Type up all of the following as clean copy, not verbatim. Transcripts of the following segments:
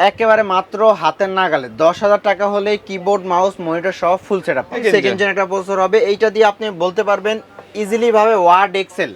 একেবারে মাত্র হাতের নাগালে 10,000 টাকা হলে কিবোর্ড মাউস মনিটর সহ ফুল সেটআপ সেকেন্ড জেন একটা প্রসেসর হবে। এইটা দিয়ে আপনি বলতে পারবেন ইজিলি ভাবে ওয়ার্ড এক্সেল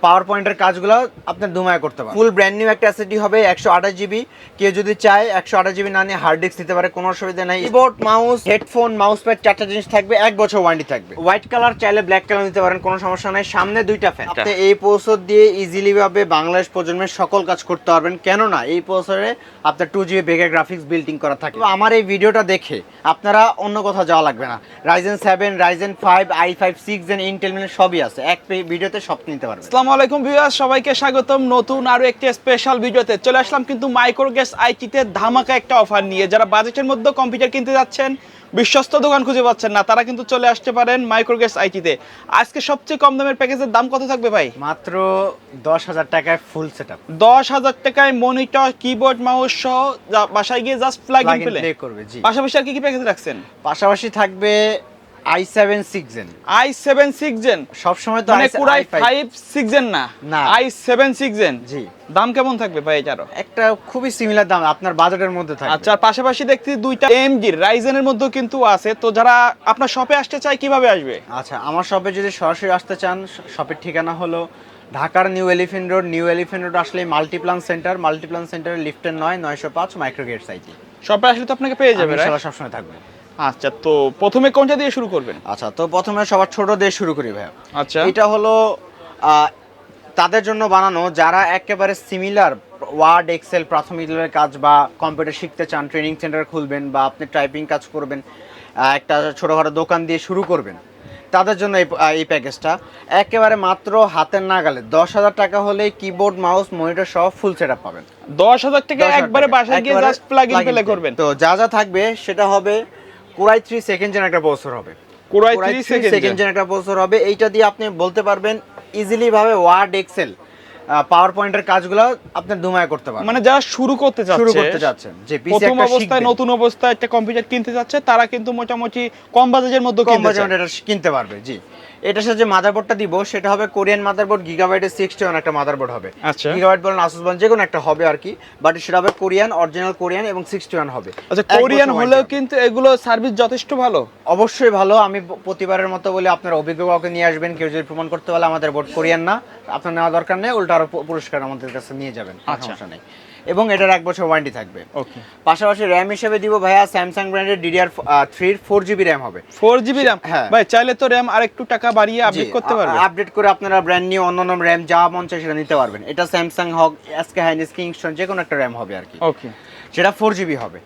পাওয়ার পয়েন্টের কাজগুলো আপনি দুমায় করতে পারবেন। ফুল ব্র্যান্ড নিউ একটা এসএসডি হবে 128 জিবি। কেউ যদি চায় 128 জিবি না নিয়ে হার্ড ডিস্ক দিতে পারে, কোনো অসুবিধা নাই। Keyboard mouse headphone mouse pad চারটা জিনিস থাকবে, 1 বছর ওয়ারেন্টি থাকবে। হোয়াইট কালার চাইলে ব্ল্যাক কালার নিতে পারেন, কোনো সমস্যা নাই। সামনে দুইটা ফ্যান। আপনি এই প্রসেসর দিয়ে ইজিলি ভাবে বাংলাদেশ প্রজন্মের সকল কাজ করতে পারবেন, কেননা এই প্রসেসরে আপনার 2 জিবি বেগের গ্রাফিক্স বিল্ডিং করা থাকে। আমার এই ভিডিওটা দেখে আপনারা অন্য কোথাও যাওয়া লাগবে না। Ryzen 7 Ryzen 5 i5 6 gen Intel সবই আছে, এক ভিডিওতে সব নিতে পারবেন। আসসালামু আলাইকুম ভিউয়ার্স, সবাইকে স্বাগতম নতুন আরো একটি স্পেশাল ভিডিওতে। চলে আসলাম কিন্তু মাইক্রোগেস আইটিতে ধামাকা একটা অফার নিয়ে। যারা বাজেটের মধ্যে কম্পিউটার কিনতে যাচ্ছেন, বিশ্বস্ত দোকান খুঁজে পাচ্ছেন না, তারা কিন্তু চলে আসতে পারেন মাইক্রোগেস আইটিতে। আজকে সবচেয়ে কম দামের প্যাকেজের দাম কত থাকবে ভাই? মাত্র 10,000 টাকায় ফুল সেটআপ। 10,000 টাকায় মনিটর কিবোর্ড মাউস সহ বাসায় গিয়ে জাস্ট প্লাগ ইন প্লে করবে। জি, পাশাপাশি আর কি কি প্যাকেজ রাখছেন? পাশাপাশি থাকবে i7 6 জেন। i7 6 জেন সব সময় তো মানে পুরাই 5 6 জেন না, i7 6 জেন। জি, দাম কেমন থাকবে ভাই এটারও? একটা খুবই সিমিলার দাম আপনার বাজেটের মধ্যে থাকবে। আচ্ছা, পাশাপাশি দেখতে দুইটা AMD রাইজেনের মধ্যে কিন্তু আছে। তো যারা আপনার শপে আসতে চায় কিভাবে আসবে? আচ্ছা, আমার শপে যদি সরাসরি আসতে চান, শপের ঠিকানা হলো ঢাকার new elephant road. New elephant road আসলে মাল্টিপ্লান সেন্টারের লিফটের 905 মাইক্রোগেট সাইটে। শপে আসলে তো আপনাকে পেয়ে যাবে, ইনশাআল্লাহ সবসময় থাকবে। আচ্ছা, তো প্রথমে কোনটা দিয়ে শুরু করবেন? আচ্ছা, তো প্রথমে সবার ছোট দিয়ে শুরু করি ভাই। আচ্ছা, এটা হলো তাদের জন্য বানানো যারা একেবারে সিমিলার ওয়ার্ড এক্সেল প্রাথমিক লেভেলের কাজ বা কম্পিউটার শিখতে চান, ট্রেনিং সেন্টার খুলবেন বা আপনি টাইপিং কাজ করবেন, একটা ছোটোখাটো দোকান দিয়ে শুরু করবেন, তাদের জন্য এই প্যাকেজটা একেবারে মাত্র হাতের নাগালে 10,000 টাকা হলে কিবোর্ড মাউস মনিটর সহ ফুল সেটআপ পাবেন। 10,000 টাকা একবারে বাসায় গিয়ে জাস্ট প্লাগ ইন প্লে করবেন। তো যা যা থাকবে সেটা হবে Core i3 সেকেন্ড জেন একটা প্রসেসর হবে। Core i3 সেকেন্ড জেন একটা প্রসেসর হবে। এইটা দিয়ে আপনি বলতে পারবেন ইজিলি ভাবে ওয়ার্ড এক্সেল পাওয়ার পয়েন্টের কাজগুলো আপনি দুমায় করতে পারবেন। মানে যারা শুরু করতে যাচ্ছেন, যে প্রথম অবস্থায় নতুন অবস্থায় একটা কম্পিউটার কিনতে যাচ্ছে, তারা কিন্তু মোটামুটি কম বাজেটের মধ্যে কিনতে পারবে। জি, এটার সাথে যে মাদারবোর্ডটা দিব সেটা হবে কোরিয়ান মাদারবোর্ড, গিগাবাইটের 61 একটা মাদারবোর্ড হবে। আচ্ছা, গিগাবাইট বলেন আসুস বলেন যে কোনো একটা হবে আর কি, বাট সেটা হবে কোরিয়ান, অরিজিনাল কোরিয়ান এবং 61 হবে। আচ্ছা, কোরিয়ান হলেও কিন্তু এগুলো সার্ভিস যথেষ্ট ভালো। অবশ্যই ভালো। আমি প্রতিবারের মতো বলি আপনার অভিজ্ঞ কাউকে নিয়ে আসবেন। কেউ যদি প্রমাণ করতে পারে আমাদের বোর্ড কোরিয়ান না, আপনার নেওয়া দরকার নেই, উল্টা আরো পুরস্কার আমাদের কাছে নিয়ে যাবেন, সমস্যা নেই। এবং এটার 1 বছর ওয়ারেন্টি থাকবে। ওকে, পাশাপাশি র্যাম হিসেবে দিব ভাইয়া স্যামসাং ব্র্যান্ডের DDR3 4GB র্যাম হবে। 4GB RAM? হ্যাঁ ভাই, চাইলে তো র্যাম আরেকটু টাকা বাড়িয়ে আপডেট করতে পারবেন। আপডেট করে আপনারা ব্র্যান্ড নিউ অন্যান্য র্যাম যা মন চায় সেটা নিতে পারবেন। এটা স্যামসাং হোক, SK হাইনিস, কিংস্টন, যে কোনো একটা র্যাম হবে আর কি। ওকে, সেটা 4GB হবে।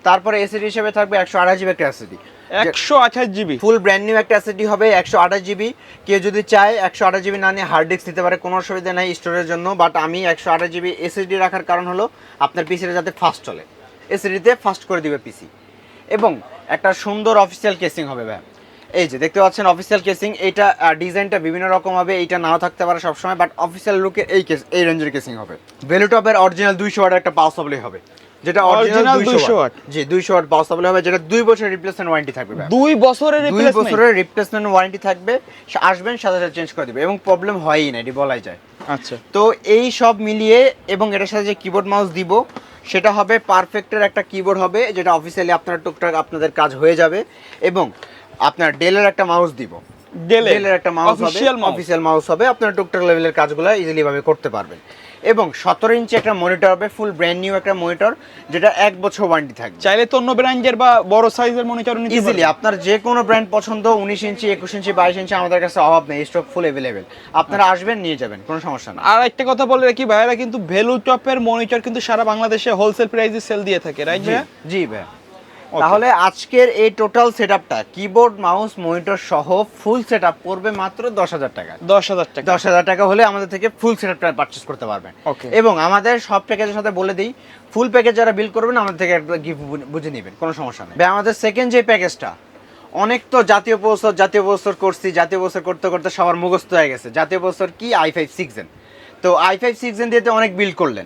তারপরে এসএসডি হিসেবে থাকবে 128GB একটা এসএসডি। 128GB ফুল ব্র্যান্ড নিউ একটা এসএসডি হবে 128GB। কেউ যদি চায় 128GB না নিয়ে হার্ড ডিস্ক দিতে পারে, কোনো অসুবিধা নাই স্টোরের জন্য। বাট আমি 128GB এসএসডি রাখার কারণ হলো আপনার পিসিটা যাতে ফাস্ট চলে, এসএসডিতে ফাস্ট করে দিবে পিসি। এবং একটা সুন্দর অফিসিয়াল কেসিং হবে ভাই। এই যে দেখতে পাচ্ছেন অফিসিয়াল কেসিং। এইটা ডিজাইনটা বিভিন্ন রকম হবে, এইটা নাও থাকতে পারে সবসময়, বাট অফিসিয়াল লুকে এই রেঞ্জের কেসিং হবে। ভ্যালুটপের অরিজিনাল 200 ওয়াট একটা পাওয়ার সাপ্লাই হবে, যেটা অরিজিনাল 200 ওয়াট। জি, 200 ওয়াট পাওয়ার সাপ্লাই হবে, যেটা 2 বছরের রিপ্লেসমেন্ট ওয়ারেন্টি থাকবে। 2 বছরের রিপ্লেসমেন্ট ওয়ারেন্টি থাকবে। আসবেন সাথে সাথে চেঞ্জ করে দিবে এবং প্রবলেম হয়ই না, এটি বলাই যায়। আচ্ছা, তো এই সব মিলিয়ে এবং এটার সাথে যে কিবোর্ড মাউস দিব সেটা হবে পারফেক্টের একটা কিবোর্ড হবে, যেটা অফিসিয়ালি আপনার টুকটাক আপনাদের কাজ হয়ে যাবে। এবং আপনার ডেলের একটা মাউস দিব, ডেলের একটা মাউস হবে, অফিসিয়াল মাউস হবে। আপনার টুকটাক লেভেলের কাজগুলো ইজিলি ভাবে করতে পারবেন। এবং 17 ইঞ্চি একটা মনিটর হবে, ফুল ব্র্যান্ড নিউ একটা মনিটর, যেটা 1 বছর ওয়ারেন্টি থাকবে। চাইলে তো অন্য ব্র্যান্ডের বা বড় সাইজের মনিটর নিতে পারবেন ইজিলি। আপনার যে কোনো ব্র্যান্ড পছন্দ, 19 ইঞ্চি 21 ইঞ্চি 22 ইঞ্চি আমাদের কাছে অভাব নেই, স্টক ফুল अवेलेबल। আপনারা আসবেন নিয়ে যাবেন, কোনো সমস্যা না। আর একটা কথা বলে রাখি, ভাইরা কিন্তু ভ্যালুটপের মনিটর কিন্তু সারা বাংলাদেশে হোলসেল প্রাইসে সেল দিয়ে থাকে, রাইট ভাই? জি ভাই। তাহলে আজকের এই টোটাল সেটআপটা কিবোর্ড মাউস মনিটর সহ ফুল সেটআপ পড়বে মাত্র 10,000 টাকা। 10,000 টাকা হলে আমাদের থেকে ফুল সেটআপটা পারচেজ করতে পারবেন। এবং আমাদের সব প্যাকেজের সাথে বলে দিই, ফুল প্যাকেজ যারা বিল করবেন আমাদের থেকে একটা গিফট বুঝে নেবেন, কোনো সমস্যা নেই ভাই। আমাদের সেকেন্ড যে প্যাকেজটা, অনেক তো জাতীয় প্রসেসর করছি, জাতীয় প্রসেসর করতে করতে সবার মুখস্থ হয়ে গেছে। জাতীয় প্রসেসর কি? i5 6 gen. তো i5 6 জেন দিয়ে তো অনেক বিল করলেন।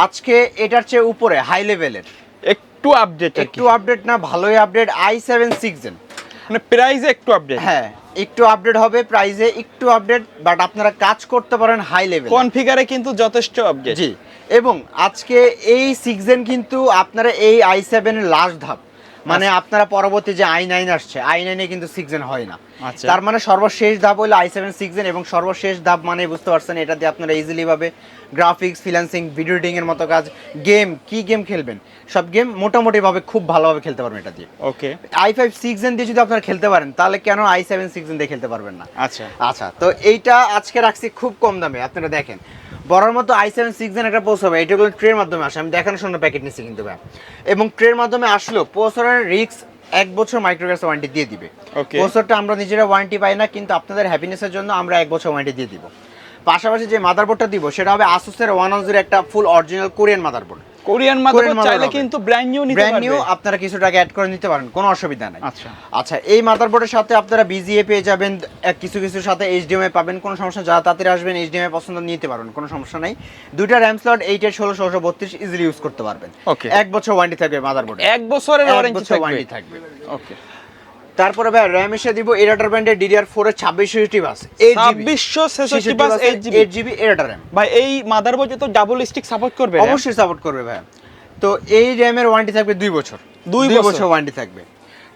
আজকে এটার চেয়ে উপরে হাই লেভেলের একটু আপডেট না, ভালোই আপডেট, i7 6 জেন। মানে প্রাইসে একটু আপডেট? হ্যাঁ, একটু আপডেট হবে, প্রাইসে একটু আপডেট, বাট আপনারা কাজ করতে পারেন হাই লেভেল, কনফিগারে কিন্তু যথেষ্ট আপডেট। জি, এবং আজকে এই 6 জেন কিন্তু আপনারা এই i7 এর লাস্ট ধাপ, মানে আপনারা পরবর্তী যে i9 আসছে, i9 এ কিন্তু 6 জেন হয় না। আচ্ছা। তার মানে সর্বশেষ ধাপ হলো i7 6 জেন, এবং সর্বশেষ ধাপ মানে বুঝতে পারছেন, এটা দিয়ে আপনারা ইজিলি ভাবে গ্রাফিক্স, ফ্রিল্যান্সিং, ভিডিও এডিটিং এর মতো কাজ, গেম, কি গেম খেলবেন সব গেম মোটামুটি ভাবে খুব ভালোভাবে খেলতে পারবেন এটা দিয়ে। ওকে। i5 6 জেন দিয়ে যদি আপনারা খেলতে পারেন, তাহলে কেন i7 6 জেন দিয়ে খেলতে পারবেন না? আচ্ছা আচ্ছা, তো এইটা আজকে রাখছি খুব কম দামে, আপনারা দেখেন বড়ার মতো i7 6 জেন একটা পোস্ট হবে, এটা কোনো ট্রের মাধ্যমে আসে, আমি দেখানোর জন্য প্যাকেট নিচ্ছি কিন্তু ভাই, এবং ট্রের মাধ্যমে আসলেও পোস্টারের রিস্ক 1 বছর মাইক্রোগ্যাস ওয়ারেন্টি দিয়ে দিবে। ওকে। পোস্টারটা আমরা নিজেরা ওয়ারেন্টি পাই না, কিন্তু আপনাদের হ্যাপিনেসের জন্য আমরা 1 বছর ওয়ারেন্টি দিয়ে দিব। পাশাপাশি যে মাদারবোর্ডটা দিব সেটা হবে আসুসের 110 একটা ফুল original Korean motherboard. Korean motherboard চাইলে কিন্তু ব্র্যান্ড নিউ নিতে ব্র্যান্ড পারবে। নিউ আপনারা কিছু টাকা অ্যাড করে নিতে পারেন, কোনো অসুবিধা নাই। আচ্ছা। আচ্ছা, এই মাদারবোর্ডের সাথে আপনারা বিজিএ পেয়ে যাবেন, কিছু কিছুর সাথে এইচডিএমআই পাবেন, কোনো সমস্যা, যারা তাড়াতাড়ি আসবেন এইচডিএমআই পছন্দ নিতে পারবেন, কোনো সমস্যা নাই। দুইটা র্যাম স্লট 8 এর 1632 ইজিলি ইউজ করতে পারবেন। ওকে। 1 বছর ওয়ারেন্টি থাকবে মাদারবোর্ডে, 1 বছরের ওয়ারেন্টি থাকবে। ওকে। তারপরে ভাই র্যাম এসে দিব এরাটার ব্র্যান্ডের DDR4 এর 2666 বাস 2666 বাস 8GB এরাটা র্যাম। ভাই এই মাদারবোর্ড তো ডাবল স্টিক সাপোর্ট করবে? অবশ্যই সাপোর্ট করবে ভাই। তো এই র্যামের ওয়ারেন্টি থাকবে 2 বছর, 2 বছর ওয়ারেন্টি থাকবে।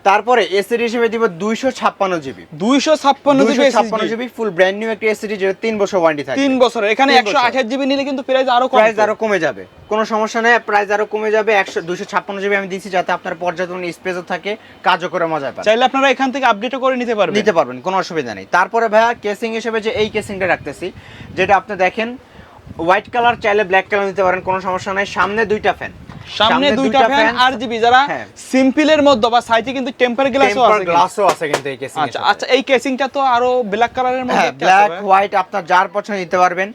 তারপরে এসএসডি হিসেবে দিব 256GB 256GB ফুল ব্র্যান্ড নিউ একটা এসএসডি, যেটা 3 বছর ওয়ারেন্টি থাকবে। 3 বছর। এখানে 128GB নিলে কিন্তু প্রাইস আরো কমে যাবে, কোনো সমস্যা নেই, প্রাইস আরো কমে যাবে। 256GB আমি দিয়েছি যাতে আপনার পর্যাপ্ত স্পেসও থাকে, কাজও করে মজা পাবেন। চাইলে আপনারা এখান থেকে আপডেটও করে নিতে পারবেন, কোনো অসুবিধা নেই। তারপরে ভাইয়া কেসিং হিসেবে যে এই কেসিংটা রাখতেছি, যেটা আপনি দেখেন হোয়াইট কালার, চাইলে ব্ল্যাক কালার নিতে পারেন, কোনো সমস্যা নাই। সামনে দুইটা ফ্যান, সামনে দুইটা ফ্যান RGB, যারা সিম্পলের মধ্যে বা সাইডে কিন্তু টেম্পার গ্লাসও আছে কিন্তু এই কেসিং। আচ্ছা, এই কেসিংটা তো আরো ব্ল্যাক কালারের মধ্যে আছে, ব্ল্যাক হোয়াইট আপনার যার পছন্দ নিতে পারবেন।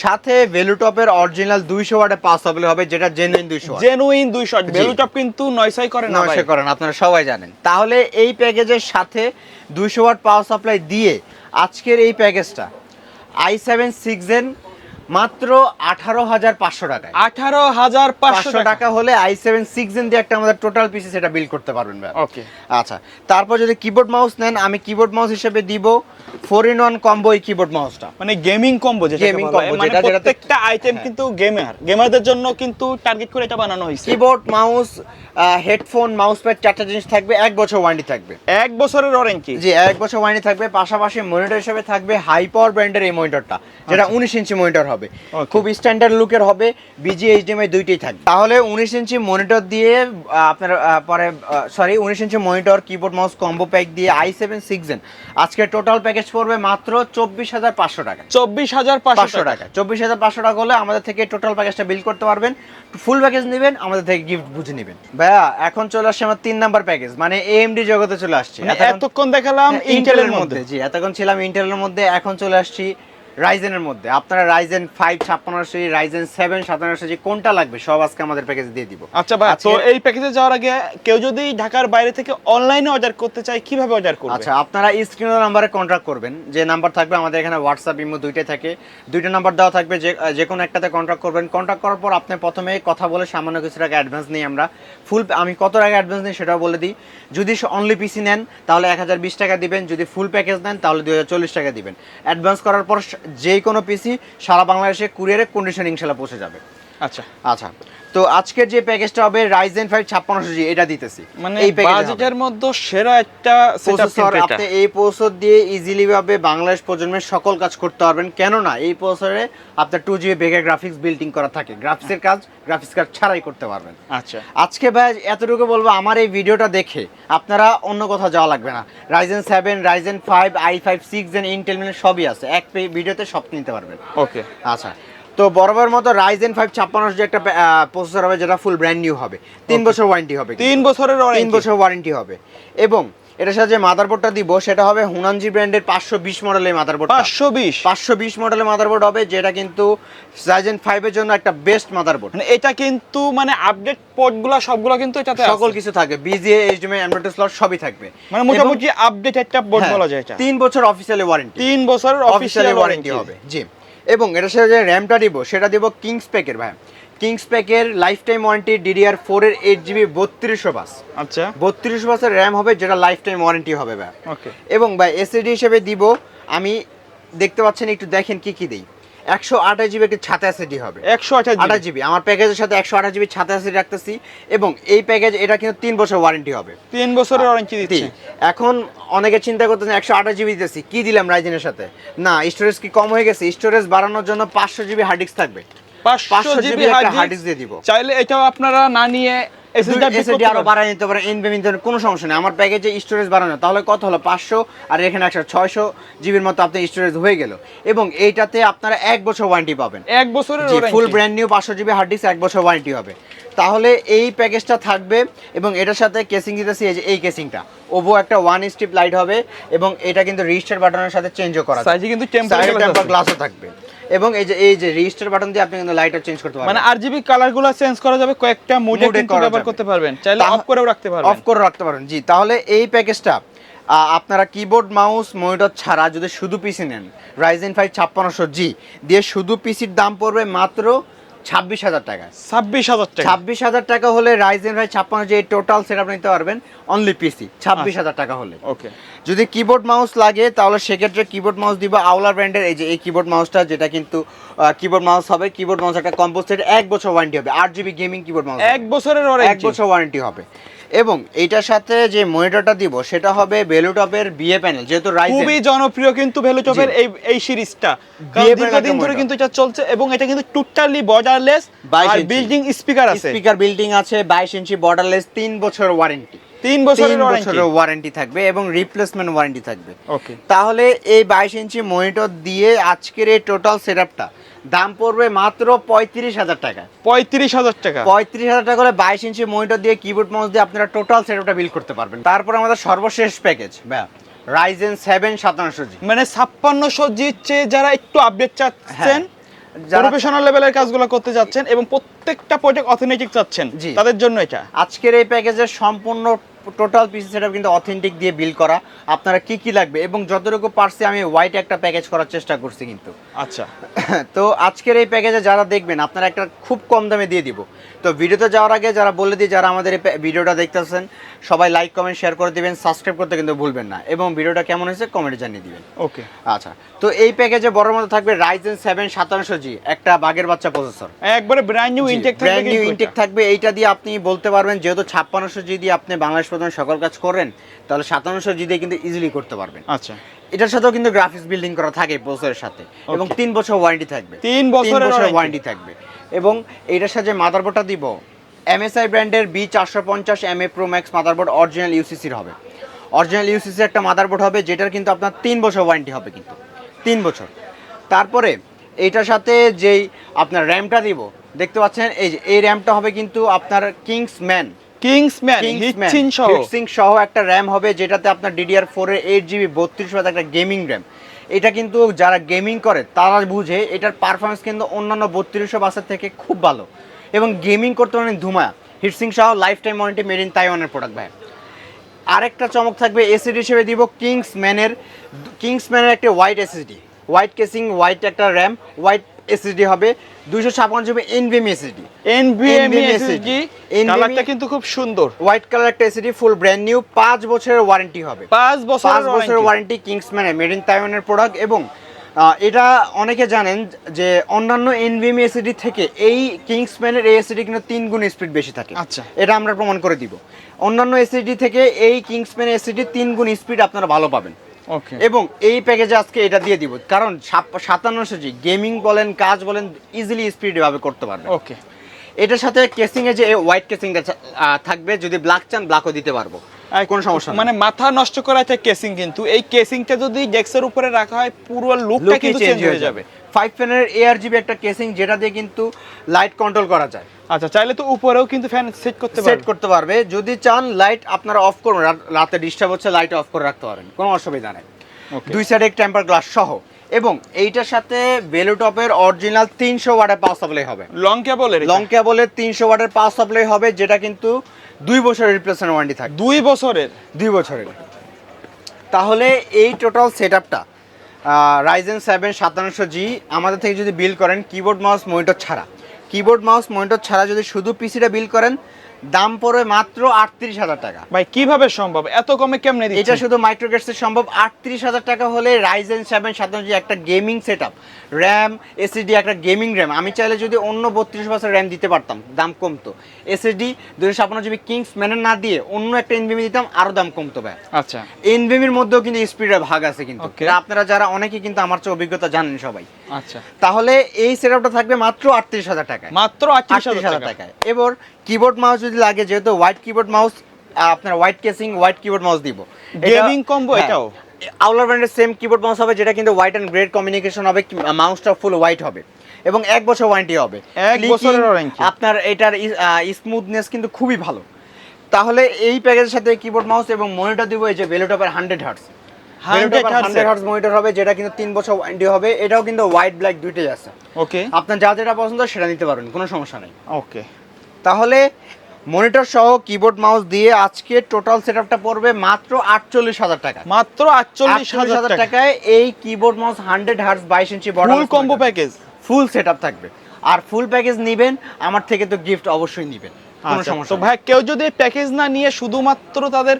সাথে ভেলুটপের অরিজিনাল 200 ওয়াটে পাস হবে, যেটা জেনুইন 200 ওয়াট। ভেলুটপ কিন্তু নয়সাই করে না ভাই, আপনারা সবাই জানেন। তাহলে এই প্যাকেজের সাথে 200 ওয়াট পাওয়ার সাপ্লাই দিয়ে আজকের এই প্যাকেজটা i7 6 জেন মাত্র 18,500 টাকায়, 18,500 টাকা হলে i7 6 জেন দিয়ে একটা আমাদের টোটাল পিসি সেটা বিল করতে পারবেন ভাই। ওকে। আচ্ছা, তারপর যদি কিবোর্ড মাউস নেন, আমি কিবোর্ড মাউস হিসেবে দিব 4-in-1 কম্বো এই কিবোর্ড মাউসটা, মানে গেমিং কম্বো, মানে প্রত্যেকটা আইটেম কিন্তু গেমারদের জন্য কিন্তু টার্গেট করে এটা বানানো হয়েছে। Keyboard mouse headphone mouse pad 4টা জিনিস থাকবে, 1 বছর ওয়ারেন্টি থাকবে। 1 বছরের ওয়ারেন্টি? জি, 1 বছর ওয়ারেন্টি থাকবে। পাশাপাশি মনিটর হিসেবে থাকবে হাই পাওয়ার ব্র্যান্ডের এই মনিটরটা, যেটা 19 ইঞ্চি মনিটর হবে, খুব স্ট্যান্ডার্ড লুকের হবে, বিজিএ এইচডিএমআই দুইটাই থাকবে। তাহলে 19 ইঞ্চি মনিটর দিয়ে আপনার 19 inch monitor, keyboard mouse combo pack দিয়ে i7 6 জেন আজকে টোটাল প্যাকেজ পড়বে মাত্র 24,500 টাকা। 24,500 টাকা 24,500 টাকা হলে আমাদের থেকে টোটাল প্যাকেজটা বিল করতে পারবেন। ফুল প্যাকেজ নেবেন, আমাদের থেকে গিফট বুঝে নেবেন। ভাইয়া এখন চলে আসছে আমার 3 নাম্বার প্যাকেজ, মানে AMD জগতে চলে আসছে। এতক্ষণ দেখালাম ইন্টেলের মধ্যে, জি এতক্ষণ ছিলাম ইন্টেলের মধ্যে, এখন চলে আসছি রাইজেনের মধ্যে। আপনারা রাইজেন 5 5600, রাইজেন 7 5700, কোনটা লাগবে সব আজকে আমাদের প্যাকেজে দিয়ে দিব। আচ্ছা ভাই, তো এই প্যাকেজে যাওয়ার আগে কেউ যদি ঢাকার বাইরে থেকে অনলাইনে অর্ডার করতে চায়, কিভাবে অর্ডার করবে? আচ্ছা, আপনারা স্ক্রিনের নাম্বারে কন্ট্যাক্ট করবেন, যে নাম্বার থাকবে আমাদের এখানে হোয়াটসঅ্যাপ ইমো দুইটাই থাকে, দুইটা নাম্বার দেওয়া থাকবে, যে কোনো একটাতে কন্ট্যাক্ট করবেন। কন্ট্যাক্ট করার পর আপনি প্রথমে কথা বলে সামান্য কিছু টাকা অ্যাডভান্স নিই আমরা। আমি কত টাকা অ্যাডভান্স নিই সেটাও বলে দিই। যদি অনলি পিসি নেন তাহলে 1020 টাকা দিবেন, যদি ফুল প্যাকেজ নেন তাহলে 2040 টাকা দিবেন। অ্যাডভান্স করার পর যে কোনো পিসি সারা বাংলাদেশে কুরিয়ারে কন্ডিশন ইনশাআল্লাহ পৌঁছে যাবে। আচ্ছা, তো আজকের যে প্যাকেজটা হবে রাইজেন 5 5600G, এটা দিতেছি, মানে এই বাজেটের মধ্যে সেরা একটা সেটআপ কিন্তু এটা। আপনি এই প্রসেসর দিয়ে ইজিলি ভাবে বাংলাদেশ প্রজন্মের সকল কাজ করতে পারবেন। কেন না, এই প্রসেসরে আপনার 2GB বেগের গ্রাফিক্স বিল্ডিং করা থাকে, গ্রাফিক্স কার্ড ছাড়াই করতে পারবেন। আচ্ছা, আজকে ভাই এতটুকু বলবো, আমার এই ভিডিওটা দেখে আপনারা অন্য কোথাও যাওয়া লাগবে না। Ryzen 7, Ryzen 5, i5 6 gen, Intel সবই আছে, এক ভিডিওতে সব নিতে পারবেন। ওকে। আচ্ছা, তো বরাবর মতো রাইজেন 5 5600 যে একটা প্রসেসর হবে, যেটা ফুল ব্র্যান্ড নিউ হবে, 3 বছর ওয়ারেন্টি হবে, 3 বছরের ওয়ারেন্টি, 3 বছর ওয়ারেন্টি হবে। এবং এটার সাথে যে মাদারবোর্ডটা দিব সেটা হবে হুনানজি ব্র্যান্ডের 520 মডেলের মাদারবোর্ড। 520 মডেলের মাদারবোর্ড হবে, যেটা কিন্তু রাইজেন 5 এর জন্য একটা বেস্ট মাদারবোর্ড। মানে এটা কিন্তু মানে আপডেট পোর্টগুলো সবগুলো কিন্তু এটাতে সকল কিছু থাকবে, বিজিএ এইচডিএমআই এমডট স্লট সবই থাকবে, মানে মোটামুটি আপডেট একটা বোর্ড বলা যায় এটা। 3 বছর অফিশিয়ালি ওয়ারেন্টি, 3 বছরের অফিশিয়ালি ওয়ারেন্টি হবে। জি, এবং এটার সাথে যে র‍্যামটা দিব সেটা দিব কিংস প্যাকের ভাই, কিংস প্যাকের লাইফ টাইম ওয়ারেন্টি DDR4 এর 8GB 3200 বাস। আচ্ছা, 3200 বাসের র‍্যাম হবে, যেটা লাইফ টাইম ওয়ারেন্টি হবে ভাই। ওকে। এবং ভাই এসএসডি হিসেবে দিব, আমি দেখতে পাচ্ছেন, একটু দেখেন কি কি দেই। 128 জিবি একটি ছাতা এসএসডি হবে। 128 জিবি আমার প্যাকেজের সাথে 128 জিবি ছাতা এসএসডি রাখতেছি, এবং এই প্যাকেজ এটা কিন্তু 3 বছর ওয়ারেন্টি হবে। 3 বছরের ওয়ারেন্টি দিচ্ছে। এখন অনেকে চিন্তা করতেছেন 128 জিবি দিতেছি, কি দিলাম রাইজেনের সাথে? না, স্টোরেজ কি কম হয়ে গেছে? স্টোরেজ বাড়ানোর জন্য 500 জিবি হার্ড ডিস্ক থাকবে। 500 জিবি হার্ড ডিস্ক দিয়ে দিব। চাইলে এটাও আপনারা না নিয়ে এসএসডি আরো বাড়ায় নিতে পারেন, কোনো সমস্যা নেই। আমার প্যাকেজে স্টোরেজ বাড়ানো, তাহলে কত হলো? 500 আর এখানে 600 জিবির মতো আপনার স্টোরেজ হয়ে গেল, এবং এইটাতে আপনারা 1 বছর ওয়ারেন্টি পাবেন। 1 বছরের warranty, full brand new 500 GB hard disk 1 বছর ওয়ারেন্টি হবে। তাহলে এই প্যাকেজটা থাকবে, এবং এটার সাথে কেসিং দিতেছি, এই যে এই কেসিংটা ওভো একটা 1 স্ট্রিপ লাইট হবে, এবং এটা কিন্তু রেজিস্টার বাটনের সাথে চেঞ্জও করা যায়। সাইজে কিন্তু টেম্পার গ্লাসও থাকবে, এবং এই যে রেজিস্টার বাটন দিয়ে আপনি কিন্তু লাইটও চেঞ্জ করতে পারবেন। মানে আরজিবি কালারগুলো চেঞ্জ করা যাবে, কয়েকটা মোডে কিন্তু ব্যবহার করতে পারবেন, চাইলে অফ করেও রাখতে পারবেন। অফ করে রাখতে পারেন, জি। তাহলে এই প্যাকেজটা আপনারা কিবোর্ড মাউস মনিটর ছাড়া যদি শুধু পিসি নেন, Ryzen 5 5600G দিয়ে শুধু পিসির দাম পড়বে মাত্র 26,000 টাকা। 26,000 টাকা হলে Ryzen 5 5600G এই টোটাল সেটআপ নিতে পারবেন, অনলি পিসি 26,000 টাকা হলে। ওকে, যদি কিবোর্ড মাউস লাগে তাহলে সেক্ষেত্রে কিবোর্ড মাউস দিব আউলা ব্র্যান্ডের, এই যে এই কিবোর্ড মাউসটা, যেটা কিন্তু কিবোর্ড মাউস হবে। কিবোর্ড মাউস একটা কম্পোজিট 1 বছর ওয়ারেন্টি হবে। 8GB গেমিং কিবোর্ড মাউস 1 বছরের ওয়ারেন্টি, 1 বছর ওয়ারেন্টি হবে। এবং এইটার সাথে যে মনিটরটা দিব সেটা হবে ভেলুটপের বিএ প্যানেল, যেহেতু রাইজেন খুবই জনপ্রিয় কিন্তু ভেলুটপের এই সিরিজটা, দীর্ঘদিন ধরে কিন্তু এটা চলছে, এবং এটা কিন্তু টোটালি বর্ডারলেস আর বিল্ডিং স্পিকার আছে, স্পিকার বিল্ডিং আছে, 22 ইঞ্চি বর্ডারলেস, 3 বছর ওয়ারেন্টি, 3 বছরের ওয়ারেন্টি থাকবে, এবং রিপ্লেসমেন্ট ওয়ারেন্টি থাকবে। ওকে, তাহলে এই 22 ইঞ্চি মনিটর দিয়ে আজকের এই টোটাল সেটআপটা দাম পড়বে মাত্র 35,000 টাকা। 35,000 টাকা, 35,000 টাকা হলে 22 ইঞ্চি মনিটর দিয়ে কিবোর্ড মাউস দিয়ে আপনারা টোটাল সেটআপটা বিল্ড করতে পারবেন। তারপর আমাদের সর্বশেষ প্যাকেজ Ryzen 7 5700G, মানে 5600G চেয়ে যারা একটু আপডেট চাচ্ছেন, প্রফেশনাল লেভেলের কাজগুলো করতে যাচ্ছেন, এবং প্রত্যেকটা প্রজেক্ট অথেন্টিক চাচ্ছেন, তাদের জন্য এটা। আজকের এই প্যাকেজের সম্পূর্ণ টোটাল পিসি সেটআপ কিন্তু অথেন্টিক দিয়ে বিল্ড করা। আপনারা কি লাগবে, এবং যতটুকু পারছি আমি হোয়াইট একটা প্যাকেজ করার চেষ্টা করছি কিন্তু। আচ্ছা, তো আজকের এই প্যাকেজে যারা দেখবেন আপনারা একটা খুব কম দামে দিয়ে দিব। তো ভিডিওতে যাওয়ার আগে যারা বলে দিই, যারা আমাদের এই ভিডিওটা দেখতেছেন সবাই লাইক কমেন্ট শেয়ার করে দিবেন, সাবস্ক্রাইব করতে কিন্তু ভুলবেন না, এবং ভিডিওটা কেমন হয়েছে কমেন্টে জানিয়ে দিবেন। ওকে, আচ্ছা, তো এই প্যাকেজে বড় মধ্যে থাকবে Ryzen 7 5700G, একটা বাগের বাচ্চা প্রসেসর, একবারে ব্র্যান্ড নিউ ইনটেক থাকবে, ব্র্যান্ড নিউ ইনটেক থাকবে। এইটা দিয়ে আপনি বলতে পারবেন, যেহেতু 5600G দিয়ে আপনি বাংলাদেশ প্রধান সকল কাজ করেন, তাহলে 5700G দিয়ে কিন্তু ইজিলি করতে পারবেন। আচ্ছা, এটার সাথেও কিন্তু গ্রাফিক্স বিল্ডিং করা থাকে প্রসেসরের সাথে, এবং 3 বছর ওয়ারেন্টি থাকবে, 3 বছরের ওয়ারেন্টি থাকবে। এবং এইটার সাথে মাদারবোর্ডটা দিব MSI ব্র্যান্ডের B450MA Pro Max motherboard, original ইউসিসির হবে। অরিজিনাল ইউসিসি একটা মাদারবোর্ড হবে, যেটার কিন্তু আপনার 3 বছর ওয়ারেন্টি হবে, কিন্তু 3 বছর। তারপরে এইটার সাথে যেই আপনার র্যামটা দিব, দেখতে পাচ্ছেন এই যে এই র্যামটা হবে কিন্তু আপনার কিংসম্যান হিটসিঙ্ক সহ একটা র্যাম হবে, যেটাতে আপনার DDR4 এর 8GB 32 একটা গেমিং র্যাম। এটা কিন্তু যারা গেমিং করে তারা বুঝে, এটার পারফরমেন্স কিন্তু অন্যান্য 3200 বাসের থেকে খুব ভালো, এবং গেমিং করতে পারেন ধুমায়া। হিটসিঙ্ক সহ life time warranty, made in তাইওয়ানের প্রোডাক্ট ভাই। আরেকটা চমক থাকবে, এসএসডি হিসেবে দিব কিংসম্যানের একটা white SSD, white casing, white একটা র্যাম, হোয়াইট এসএসডি হবে, 256GB NVMe SSD। কালারটা কিন্তু খুব সুন্দর, হোয়াইট কালার একটা এসএসডি, ফুল ব্র্যান্ড নিউ, 5 বছরের ওয়ারেন্টি হবে, 5 বছরের ওয়ারেন্টি, কিংসম্যানের, মেড ইন তাইওয়ানের প্রোডাক্ট। এবং এটা অনেকে জানেন যে অন্যান্য NVMe SSD থেকে এই কিংসম্যানের এই এসএসডি কিন্তু 3 গুণ স্পিড বেশি থাকে। আচ্ছা, এটা আমরা প্রমাণ করে দিব। অন্যান্য এসএসডি থেকে এই কিংসম্যান এসএসডি 3 গুণ স্পিড আপনারা ভালো পাবেন। ওকে, এবং এই প্যাকেজে আজকে এটা দিয়ে দিব, কারণ 5700G গেমিং বলেন, কাজ বলেন, ইজিলি স্পিড ভাবে করতে পারবেন। ওকে, এটার সাথে কেসিং এ যে হোয়াইট কেসিংটা থাকবে, যদি ব্ল্যাক চান ব্ল্যাকও দিতে পারবো, কোনো সমস্যা মানে মাথা নষ্ট করা একটা কেসিং, কিন্তু এই কেসিংটা যদি ডেস্কের উপরে রাখা হয় পুরো লুকটা কিন্তু চেঞ্জ হয়ে যাবে। 5 ফ্যানের ARGB একটা কেসিং, যেটা দিয়ে কিন্তু লাইট কন্ট্রোল করা যায়। আচ্ছা, চাইলে তো উপরেও কিন্তু ফ্যান সেট করতে পারবে, যদি চান লাইট আপনারা অফ করুন, রাতে ডিস্টার্ব হচ্ছে লাইট অফ করে রাখতে পারেন, কোনো অসুবিধা নেই। দুই সাইডে টেম্পার গ্লাস সহ, এবং এইটার সাথে ভেলুটপের অরিজিনাল 300 ওয়াটের পাওয়ার সাপ্লাই হবে, লং কেবলের 300 ওয়াটের পাওয়ার সাপ্লাই হবে, যেটা কিন্তু 2 বছরের রিপ্লেসমেন্ট ওয়ারেন্টি থাকে। 2 বছরের। তাহলে এই টোটাল সেটআপটা Ryzen 7 5700G আমাদের থেকে যদি বিল্ড করেন কিবোর্ড মাউস মনিটর ছাড়া যদি শুধু পিসিটা বিল্ড করেন, দাম পড়বে মাত্র 38,000 টাকা। ভাই কিভাবে সম্ভব, এত কমে কেমনে দিচ্ছেন? এটা শুধু মাইক্রোগেটসের সম্ভব। 38,000 টাকা হলে Ryzen 7 7 একটা গেমিং সেটআপ, র্যাম, এসএসডি, একটা গেমিং র্যাম। আমি চাইলে যদি অন্য 32 বছর র্যাম দিতে পারতাম, দাম কমতো। এসএসডি 256 জিবি কিংস ম্যানের না দিয়ে অন্য একটা এনভিএমি দিতাম, আরো দাম কমতো ভাই। আচ্ছা, এনভিএমির মধ্যেও কিন্তু স্পিডের ভাগ আছে কিন্তু। Okay. এটা আপনারা যারা অনেকে কিন্তু আমার চেয়ে অভিজ্ঞতা জানেন সবাই। আচ্ছা, তাহলে এই সেটআপটা থাকবে মাত্র 38,000 টাকায়। মাত্র 38,000 38,000 টাকা। টাকায়। এবার কিবোর্ড মাউস যদি লাগে, যেহেতু হোয়াইট কিবোর্ড মাউস, আপনার white casing white keyboard mouse দিব। গেমিং কম্বো এটাও আউলার ব্র্যান্ডের সেম কিবোর্ড মাউস হবে, যেটা কিন্তু হোয়াইট এন্ড গ্রে কমিউনিকেশন হবে, মাউসটা ফুল হোয়াইট হবে এবং 1 বছর ওয়ারেন্টি হবে। 1 বছরের ওয়ারেন্টি। আপনার এটার স্মুথনেস কিন্তু খুবই ভালো। তাহলে এই প্যাকেজের সাথে কিবোর্ড মাউস এবং মনিটর দিব এই যে ভেলোটপের 100 হার্টজ। 100 হার্টজ মনিটর হবে, যেটা কিন্তু 3 বছর ওয়ারেন্টি হবে। এটাও কিন্তু হোয়াইট ব্ল্যাক দুইটাই আছে। ওকে, আপনার যা যেটা পছন্দ সেটা নিতে পারবেন, কোনো সমস্যা নেই। ওকে, তাহলে মনিটর সহ কিবোর্ড মাউস দিয়ে আজকে টোটাল সেটআপটা পড়বে মাত্র 48,000 টাকা। মাত্র 48,000 টাকা। টাকায় এই কিবোর্ড মাউস 100 হার্টজ 22 ইঞ্চি বড় ফুল কম্বো প্যাকেজ, ফুল সেটআপ থাকবে। আর ফুল প্যাকেজ নেবেন আমার থেকে তো গিফট অবশ্যই নেবেন, কোনো সমস্যা তো নেই। ভাই কেউ যদি প্যাকেজ না নিয়ে শুধুমাত্র তাদের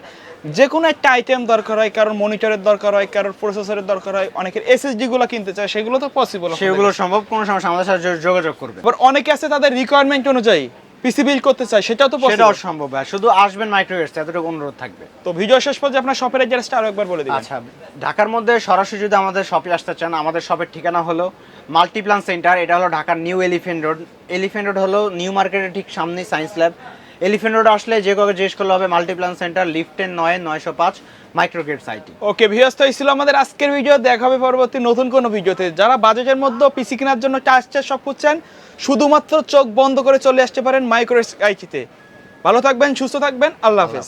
যে কোনো একটা আইটেম দরকার হয়, কারণ মনিটরের দরকার হয়, কারণ প্রসেসরের দরকার হয়, অনেকের এসএসডি গুলো কিনতে চায়, সেগুলো তো পসিবল, সেগুলো সম্ভব, কোনো সমস্যা, আমাদের সাথে যোগাযোগ করবে। আবার অনেকে আছে তাদের রিকোয়ারমেন্ট অনুযায়ী পিসি বিল্ড করতে চায়, সেটাও তো সেটাও পসিবল। সম্ভব, শুধু আসবেন মাইক্রোগেটস, এতটুকু অনুরোধ থাকবে। তো ভিডিও শেষ পর্যন্ত আপনার শপের অ্যাড্রেসটা আরো একবার বলে দিবেন। আচ্ছা, ঢাকার মধ্যে সরাসরি যদি আমাদের শপে আসতে চান, আমাদের শপের ঠিকানা হলো মাল্টিপ্লান সেন্টার। এটা হলো ঢাকার new elephant road. Elephant road হলো নিউ মার্কেটের ঠিক সামনে সায়েন্স ল্যাব। এলিফ্যান্ট রোড আসলে যে কাউকে জিজ্ঞেস করলে হবে মাল্টিপ্লান সেন্টার, লিফটের 9-905 মাইক্রোগেটস আইটি। ওকে ভিউয়ার্স, তো এই ছিল আমাদের আজকের ভিডিও। দেখা হবে পরবর্তী নতুন কোনো ভিডিওতে। যারা বাজেটের মধ্যে পিসি কেনার জন্য চার্জ সব খুঁজছেন, শুধুমাত্র চোখ বন্ধ করে চলে আসতে পারেন মাইক্রোগেটস আইটিতে। ভালো থাকবেন, সুস্থ থাকবেন, আল্লাহ হাফেজ।